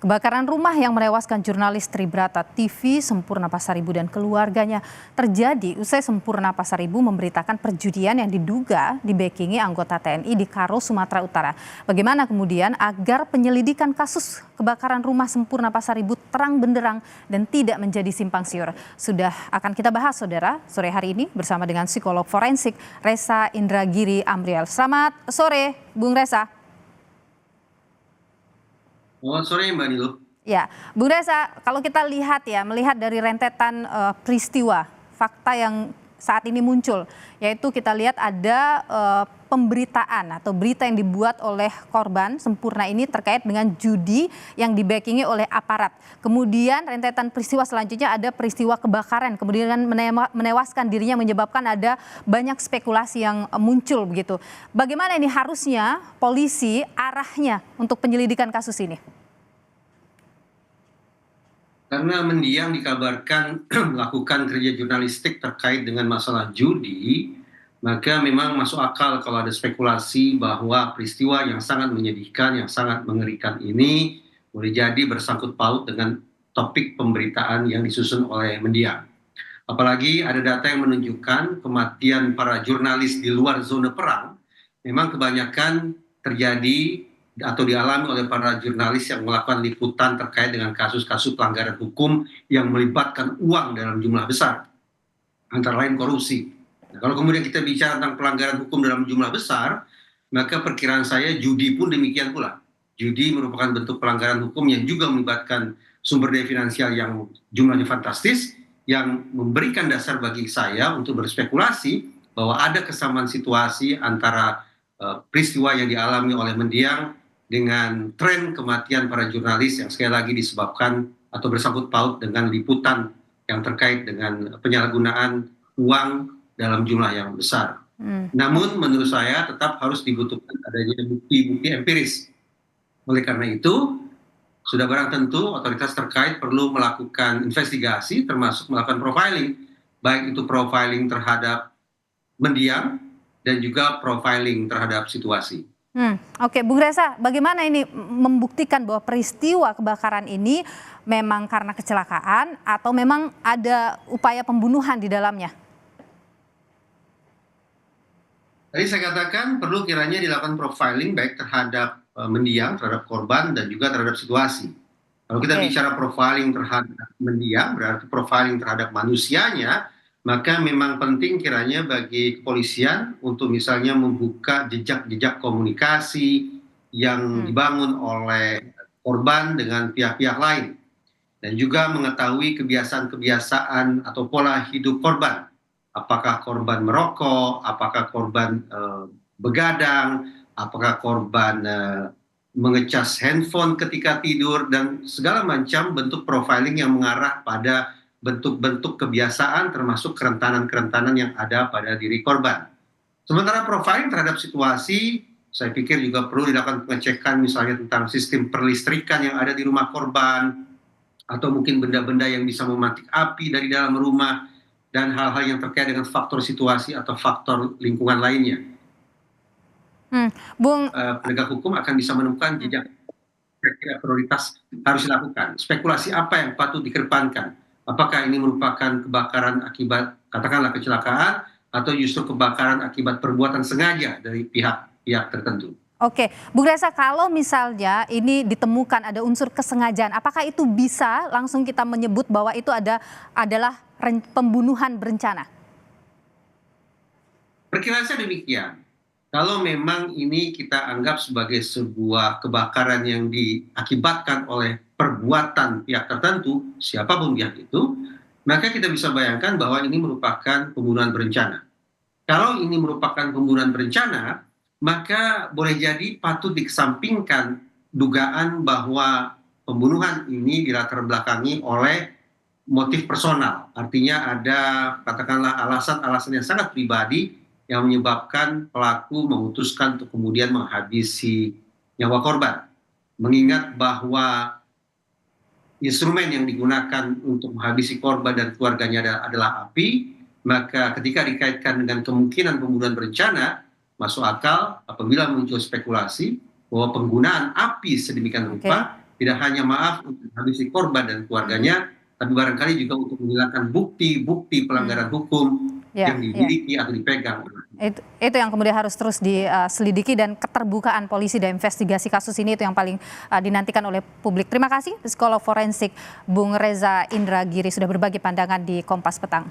Kebakaran rumah yang menewaskan jurnalis Tribrata TV Sempurna Pasaribu dan keluarganya terjadi usai Sempurna Pasaribu memberitakan perjudian yang diduga dibackingi anggota TNI di Karo, Sumatera Utara. Bagaimana kemudian agar penyelidikan kasus kebakaran rumah Sempurna Pasaribu terang benderang dan tidak menjadi simpang siur? Sudah akan kita bahas, saudara, sore hari ini bersama dengan psikolog forensik Reza Indragiri Amriel. Selamat sore, Bung Reza. Selamat sore Mbak Nilu. Ya, Bung Reza, kalau kita lihat ya, melihat dari rentetan peristiwa, fakta yang saat ini muncul, yaitu kita lihat ada pemberitaan atau berita yang dibuat oleh korban Sempurna ini terkait dengan judi yang dibackingi oleh aparat. Kemudian rentetan peristiwa selanjutnya ada peristiwa kebakaran, kemudian menewaskan dirinya, menyebabkan ada banyak spekulasi yang muncul begitu. Bagaimana ini harusnya polisi arahnya untuk penyelidikan kasus ini? Karena mendiang dikabarkan melakukan kerja jurnalistik terkait dengan masalah judi, maka memang masuk akal kalau ada spekulasi bahwa peristiwa yang sangat menyedihkan, yang sangat mengerikan ini boleh jadi bersangkut paut dengan topik pemberitaan yang disusun oleh mendiang. Apalagi ada data yang menunjukkan kematian para jurnalis di luar zona perang memang kebanyakan terjadi atau dialami oleh para jurnalis yang melakukan liputan terkait dengan kasus-kasus pelanggaran hukum yang melibatkan uang dalam jumlah besar, antara lain korupsi. Nah, kalau kemudian kita bicara tentang pelanggaran hukum dalam jumlah besar, maka perkiraan saya judi pun demikian pula. Judi merupakan bentuk pelanggaran hukum yang juga melibatkan sumber daya finansial yang jumlahnya fantastis, yang memberikan dasar bagi saya untuk berspekulasi bahwa ada kesamaan situasi antara peristiwa yang dialami oleh mendiang dengan tren kematian para jurnalis yang sekali lagi disebabkan atau bersangkut paut dengan liputan yang terkait dengan penyalahgunaan uang dalam jumlah yang besar. Namun menurut saya tetap harus dibutuhkan adanya bukti-bukti empiris. Oleh karena itu, sudah barang tentu otoritas terkait perlu melakukan investigasi termasuk melakukan profiling, baik itu profiling terhadap mendiang dan juga profiling terhadap situasi. Oke, Bung Reza, bagaimana ini membuktikan bahwa peristiwa kebakaran ini memang karena kecelakaan atau memang ada upaya pembunuhan di dalamnya? Tadi saya katakan perlu kiranya dilakukan profiling baik terhadap mendiang, terhadap korban, dan juga terhadap situasi. Kalau kita bicara profiling terhadap mendiang, berarti profiling terhadap manusianya, maka memang penting kiranya bagi kepolisian untuk misalnya membuka jejak-jejak komunikasi yang dibangun oleh korban dengan pihak-pihak lain. Dan juga mengetahui kebiasaan-kebiasaan atau pola hidup korban. Apakah korban merokok, apakah korban begadang, apakah korban mengecas handphone ketika tidur, dan segala macam bentuk profiling yang mengarah pada bentuk-bentuk kebiasaan termasuk kerentanan-kerentanan yang ada pada diri korban. Sementara profiling terhadap situasi, saya pikir juga perlu dilakukan pengecekan misalnya tentang sistem perlistrikan yang ada di rumah korban, atau mungkin benda-benda yang bisa memantik api dari dalam rumah, dan hal-hal yang terkait dengan faktor situasi atau faktor lingkungan lainnya. Penegak hukum akan bisa menemukan jejak prioritas harus dilakukan. Spekulasi apa yang patut dikedepankan? Apakah ini merupakan kebakaran akibat katakanlah kecelakaan atau justru kebakaran akibat perbuatan sengaja dari pihak-pihak tertentu? Oke, Bung Reza, kalau misalnya ini ditemukan ada unsur kesengajaan, apakah itu bisa langsung kita menyebut bahwa itu adalah pembunuhan berencana? Perkiraan saya demikian. Kalau memang ini kita anggap sebagai sebuah kebakaran yang diakibatkan oleh perbuatan pihak tertentu, siapapun pihak itu, maka kita bisa bayangkan bahwa ini merupakan pembunuhan berencana. Kalau ini merupakan pembunuhan berencana, maka boleh jadi patut dikesampingkan dugaan bahwa pembunuhan ini dilatar belakangi oleh motif personal. Artinya ada katakanlah alasan-alasan yang sangat pribadi yang menyebabkan pelaku memutuskan untuk kemudian menghabisi nyawa korban. Mengingat bahwa instrumen yang digunakan untuk menghabisi korban dan keluarganya adalah api, maka ketika dikaitkan dengan kemungkinan pembunuhan berencana, masuk akal apabila muncul spekulasi bahwa penggunaan api sedemikian rupa tidak hanya maaf untuk menghabisi korban dan keluarganya, tapi barangkali juga untuk menghilangkan bukti-bukti pelanggaran hukum Ya, yang ya. dimiliki atau dipegang. Itu yang kemudian harus terus diselidiki, dan keterbukaan polisi dan investigasi kasus ini itu yang paling dinantikan oleh publik. Terima kasih psikolog forensik Bung Reza Indragiri sudah berbagi pandangan di Kompas Petang.